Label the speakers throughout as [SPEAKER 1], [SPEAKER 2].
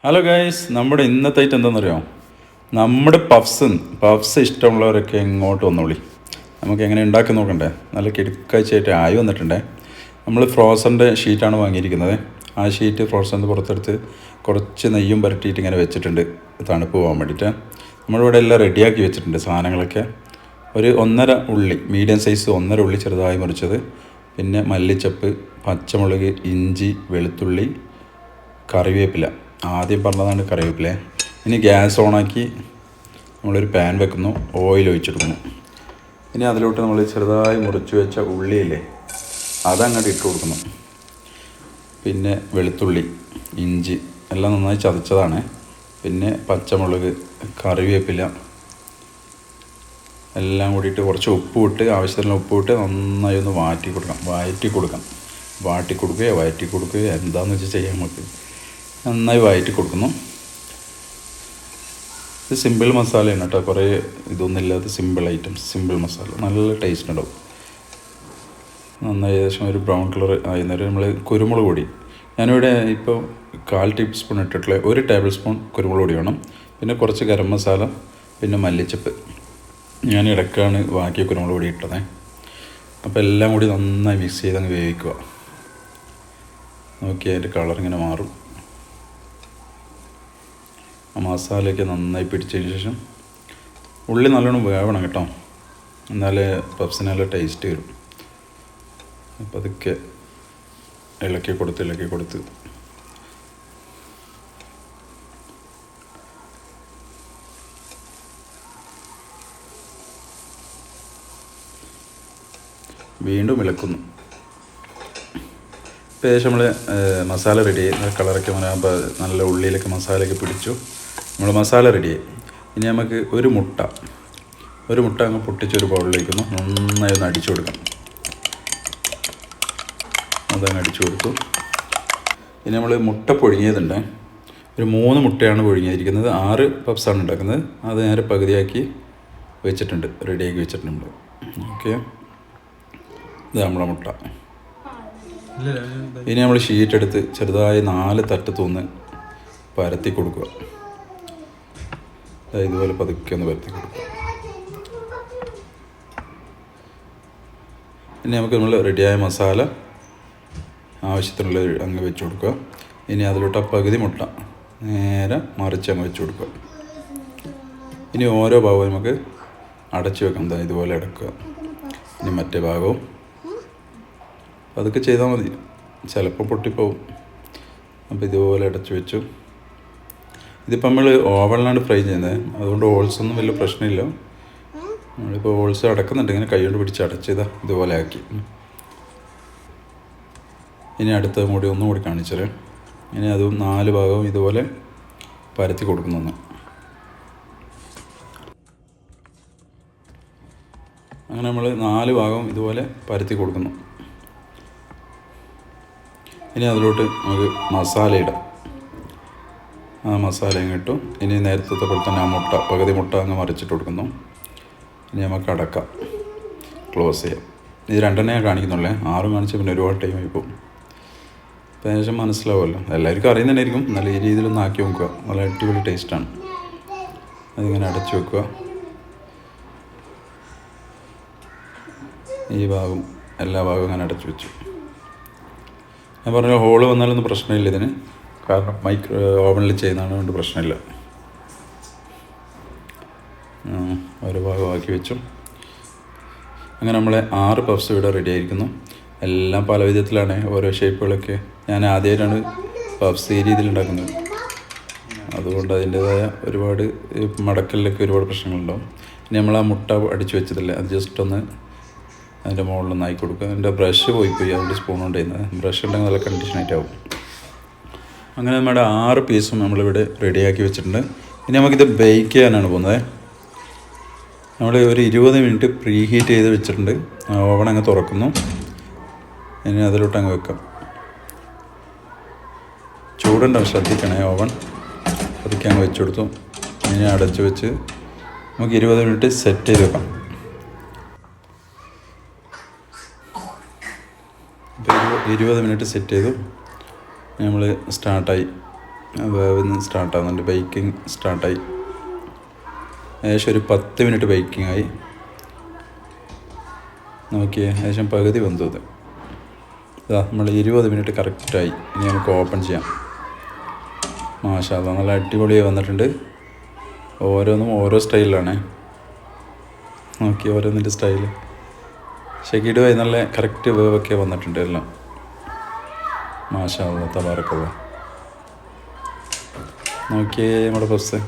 [SPEAKER 1] Hello guys, നമ്മുടെ ഇന്നത്തെ item എന്താണെന്നറിയാമോ? നമ്മുടെ പഫ്സ് ഇഷ്ടമുള്ളവരൊക്കെ ഇങ്ങോട്ട് വന്നോളി. നമുക്ക് എങ്ങനെ ഉണ്ടാക്കി നോക്കണ്ടേ? നല്ല കിടുക്കാഴ്ചയായിട്ട് ആയി വന്നിട്ടുണ്ടേ. നമ്മൾ ഫ്രോസൻ്റെ ഷീറ്റാണ് വാങ്ങിയിരിക്കുന്നത്. ആ ഷീറ്റ് ഫ്രോസൻ്റെ പുറത്തെടുത്ത് കുറച്ച് നെയ്യും പുരട്ടിയിട്ട് ഇങ്ങനെ വെച്ചിട്ടുണ്ട്, തണുപ്പ് പോകാൻ വേണ്ടിയിട്ട്. നമ്മളിവിടെ എല്ലാം റെഡിയാക്കി വെച്ചിട്ടുണ്ട് സാധനങ്ങളൊക്കെ. ഒരു 1.5 ഉള്ളി, മീഡിയം സൈസ് 1.5 ഉള്ളി ചെറുതായി മുറിച്ചത്, പിന്നെ മല്ലിച്ചപ്പ്, പച്ചമുളക്, ഇഞ്ചി, വെളുത്തുള്ളി, കറിവേപ്പില. ആദ്യം പറഞ്ഞതാണ് കറിവേപ്പില. ഇനി ഗ്യാസ് ഓണാക്കി നമ്മളൊരു പാൻ വെക്കുന്നു, ഓയിൽ ഒഴിച്ചെടുക്കുന്നു. ഇനി അതിലോട്ട് നമ്മൾ ചെറുതായി മുറിച്ച് വെച്ച ഉള്ളിയില്ലേ, അതങ്ങോട്ട് ഇട്ട് കൊടുക്കുന്നു. പിന്നെ വെളുത്തുള്ളി, ഇഞ്ചി എല്ലാം നന്നായി ചതച്ചതാണ്. പിന്നെ പച്ചമുളക്, കറിവേപ്പില എല്ലാം കൂടിയിട്ട് കുറച്ച് ഉപ്പ് ഇട്ട്, ആവശ്യത്തിന് ഉപ്പ് ഇട്ട് നന്നായി ഒന്ന് വഴറ്റി കൊടുക്കുകയോ എന്താണെന്ന് വെച്ചാൽ ചെയ്യാൻ നമുക്ക്. നന്നായി വഴറ്റി കൊടുക്കുന്നു. ഇത് സിമ്പിൾ മസാലയാണ് കേട്ടോ, കുറേ ഇതൊന്നുമില്ലാത്ത സിമ്പിൾ ഐറ്റംസ്, സിമ്പിൾ മസാല, നല്ല ടേസ്റ്റ് ഉണ്ടാവും. നന്നായി ഏകദേശം ഒരു ബ്രൗൺ കളർ ആയിരുന്നേരം നമ്മൾ കുരുമുളക് പൊടി, ഞാനിവിടെ ഇപ്പോൾ 1/4 ടീസ്പൂൺ ഇട്ടിട്ടുള്ള 1 ടേബിൾ സ്പൂൺ കുരുമുളക് പൊടി വേണം. പിന്നെ കുറച്ച് ഗരം മസാല, പിന്നെ മല്ലിച്ചപ്പ്. ഞാൻ ഇടയ്ക്കാണ് ബാക്കി കുരുമുളക് പൊടി ഇട്ടത്. അപ്പോൾ എല്ലാം കൂടി നന്നായി മിക്സ് ചെയ്ത് അങ്ങ് വേവിക്കുക. നോക്കി അതിൻ്റെ കളറിങ്ങനെ മാറും. ആ മസാലയൊക്കെ നന്നായി പിടിച്ചതിന് ശേഷം ഉള്ളി നല്ലോണം വേവണം കേട്ടോ, എന്നാലേ പപ്സിന് നല്ല ടേസ്റ്റ് വരും. അപ്പോൾ അതൊക്കെ ഇളക്കി കൊടുത്ത് വീണ്ടും ഇളക്കുന്നു. ഇപ്പോൾ ഏകദേശം നമ്മൾ മസാല റെഡിയായി, കളറൊക്കെ നല്ല ഉള്ളിയിലൊക്കെ മസാലയൊക്കെ പിടിച്ചു. നമ്മൾ മസാല റെഡിയായി. ഇനി നമുക്ക് ഒരു മുട്ട അങ്ങ് പൊട്ടിച്ചൊരു ബൗളിലേക്കൊന്ന് നന്നായി ഒന്ന് അടിച്ചു കൊടുക്കാം. അതങ്ങ് അടിച്ചു കൊടുത്തു. ഇനി നമ്മൾ മുട്ട പുഴുങ്ങിയതുണ്ട്, ഒരു 3 മുട്ടയാണ് പുഴുങ്ങിയിരിക്കുന്നത്. 6 പപ്സാണ് ഉണ്ടാക്കുന്നത്. അത് നേരെ പകുതിയാക്കി വെച്ചിട്ടുണ്ട്, റെഡിയാക്കി വെച്ചിട്ടുണ്ട്. ഓക്കെ, ഇത് നമ്മളെ മുട്ട. ഇനി നമ്മൾ ഷീറ്റ് എടുത്ത് ചെറുതായി 4 തട്ട് തൂന്ന് പരത്തി കൊടുക്കുക. ഇതുപോലെ പതുക്കെ ഒന്ന് പരത്തി കൊടുക്കുക. ഇനി നമുക്ക് നമ്മൾ റെഡിയായ മസാല ആവശ്യത്തിനുള്ള അങ്ങ് വെച്ച് കൊടുക്കുക. ഇനി അതിലോട്ട് പകുതി മുട്ട നേരെ മറിച്ച് അങ്ങ് വെച്ച് കൊടുക്കുക. ഇനി ഓരോ ഭാഗവും നമുക്ക് അടച്ചു വെക്കാം. ഇതുപോലെ അടക്കുക. ഇനി മറ്റേ ഭാഗവും അതൊക്കെ ചെയ്താൽ മതി, ചിലപ്പോൾ പൊട്ടിപ്പോവും. അപ്പോൾ ഇതുപോലെ അടച്ചു വെച്ചു. ഇതിപ്പോൾ നമ്മൾ ഓവനിലാണ് ഫ്രൈ ചെയ്യുന്നത്, അതുകൊണ്ട് ഹോൾസൊന്നും വലിയ പ്രശ്നമില്ല. നമ്മളിപ്പോൾ ഹോൾസ് അടക്കുന്നുണ്ട്, ഇങ്ങനെ കൈ കൊണ്ട് പിടിച്ച് അടച്ചതാ ഇതുപോലെ ആക്കി. ഇനി അടുത്ത ഒന്നും കൂടി കാണിച്ചത്. ഇനി അതും 4 ഭാഗവും ഇതുപോലെ പരത്തി കൊടുക്കുന്നു. അങ്ങനെ നമ്മൾ 4 ഭാഗവും ഇതുപോലെ പരത്തി കൊടുക്കുന്നു. ഇനി അതിലോട്ട് നമുക്ക് മസാല ഇടാം. ആ മസാല ഇട്ടു. ഇനി നേരത്തെ പോലെ തന്നെ ആ പകുതി മുട്ട അങ്ങ് മറിച്ചിട്ട് കൊടുക്കുന്നു. ഇനി നമുക്ക് അടക്കാം, ക്ലോസ് ചെയ്യാം. ഇത് 2 ഞാൻ കാണിക്കുന്നുള്ളേ, 6 കാണിച്ച് പിന്നെ ഒരുപാട് ടൈം ആയി പോകും. അപ്പോൾ ഏകദേശം മനസ്സിലാവുമല്ലോ, എല്ലാവർക്കും അറിയുന്നതായിരിക്കും. നല്ല ഈ രീതിയിലൊന്ന് ആക്കി നോക്കുക, നല്ല അടിപൊളി ടേസ്റ്റാണ്. അതിങ്ങനെ അടച്ചു വെക്കുക. ഈ ഭാഗം എല്ലാ ഭാഗവും അങ്ങനെ അടച്ചു വെച്ചു. ഞാൻ പറഞ്ഞ ഹോള് വന്നാലൊന്നും പ്രശ്നമില്ല ഇതിന്, കാരണം ഓവനിൽ ചെയ്യുന്നതാണ് കൊണ്ട് പ്രശ്നമില്ല. ഒരു ഭാഗമാക്കി വെച്ചു. അങ്ങനെ നമ്മളെ 6 പഫ്സ് ഇവിടെ റെഡി ആയിരിക്കുന്നു. എല്ലാം പല വിധത്തിലാണ്, ഓരോ ഷേപ്പുകളൊക്കെ. ഞാൻ ആദ്യമായിട്ടാണ് പഫ്സ് ഈ രീതിയിൽ ഉണ്ടാക്കുന്നത്, അതുകൊണ്ട് അതിൻ്റേതായ ഒരുപാട് മടക്കലിലൊക്കെ ഒരുപാട് പ്രശ്നങ്ങളുണ്ടാവും. ഇനി നമ്മൾ ആ മുട്ട അടിച്ചു വെച്ചതല്ലേ, അത് ജസ്റ്റ് ഒന്ന് അതിൻ്റെ മുകളിലൊന്ന് ആക്കി കൊടുക്കുക. എൻ്റെ ബ്രഷ് പോയി അതുകൊണ്ട് സ്പൂൺ കൊണ്ട് ചെയ്യുന്നത്. ബ്രഷ് ഉണ്ടെങ്കിൽ നല്ല കണ്ടീഷനായിട്ട് ആവും. അങ്ങനെ നമ്മുടെ 6 പീസും നമ്മളിവിടെ റെഡിയാക്കി വെച്ചിട്ടുണ്ട്. ഇനി നമുക്കിത് ബേക്ക് ചെയ്യാനാണ് പോകുന്നത്. നമ്മൾ ഒരു 20 മിനിറ്റ് പ്രീ ഹീറ്റ് ചെയ്ത് വെച്ചിട്ടുണ്ട്. ഓവൺ അങ്ങ് തുറക്കുന്നു. ഇനി അതിലോട്ട് അങ്ങ് വെക്കാം. ചൂടുണ്ടാവും, ശ്രദ്ധിക്കണേ. ഓവൺ അതൊക്കെ അങ്ങ് വെച്ച് കൊടുത്തു. ഇനി അടച്ചു വെച്ച് നമുക്ക് 20 മിനിറ്റ് സെറ്റ് ചെയ്ത് വെക്കാം. 20 മിനിറ്റ് സെറ്റ് ചെയ്തു. നമ്മൾ സ്റ്റാർട്ടായി. വേവ് സ്റ്റാർട്ടാകുന്നുണ്ട്. ബേക്കിംഗ് സ്റ്റാർട്ടായി. ഏകദേശം ഒരു 10 മിനിറ്റ് ബേക്കിംഗ് ആയി. നോക്കിയേ, ഏകദേശം പകുതി വെന്തത്. ഇതാ നമ്മൾ 20 മിനിറ്റ് കറക്റ്റായി. ഇനി നമുക്ക് ഓപ്പൺ ചെയ്യാം. മാഷാ അല്ലാ, നല്ല അടിപൊളിയായി വന്നിട്ടുണ്ട്. ഓരോന്നും ഓരോ സ്റ്റൈലിലാണ്. നോക്കി ഓരോന്നിൻ്റെ സ്റ്റൈല്. പക്ഷേ കിടുവായി നല്ല കറക്റ്റ് വേവൊക്കെ വന്നിട്ടുണ്ട് എല്ലാം. മാഷാ അല്ലാ, തബാറക്കല്ലാ. നോക്കിയേ നമ്മുടെ പഫ്സ്.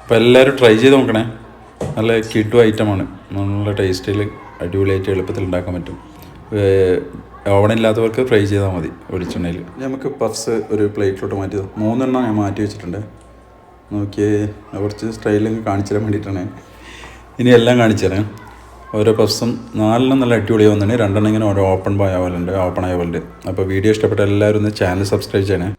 [SPEAKER 1] അപ്പോൾ എല്ലാവരും ട്രൈ ചെയ്ത് നോക്കണേ. നല്ല കിടു ഐറ്റമാണ്. നല്ല ടേസ്റ്റിൽ അടിപൊളിയായിട്ട് എളുപ്പത്തിൽ ഉണ്ടാക്കാൻ പറ്റും. ഓവണില്ലാത്തവർക്ക് ഫ്രൈ ചെയ്താൽ മതി വെളിച്ചെണ്ണയിൽ. നമുക്ക് പഫ്സ് ഒരു പ്ലേറ്റിലോട്ട് മാറ്റി 3 എണ്ണം ഞാൻ മാറ്റി വെച്ചിട്ടുണ്ട്. നോക്കിയേ, കുറച്ച് സ്റ്റൈലിങ് കാണിച്ചു തരാൻ വേണ്ടിയിട്ടാണ്. ഇനി എല്ലാം കാണിച്ചു തരാം. ഓരോ പഫ്സും 4 നല്ല അടിപൊളി വന്നിട്ടുണ്ട്. 2 ഇങ്ങനെ ഓരോ ഓപ്പൺ ആയ പോലെ ഉണ്ട്. അപ്പോൾ വീഡിയോ ഇഷ്ടപ്പെട്ട എല്ലാവരും ഒന്ന് ചാനൽ സബ്സ്ക്രൈബ് ചെയ്യണേ.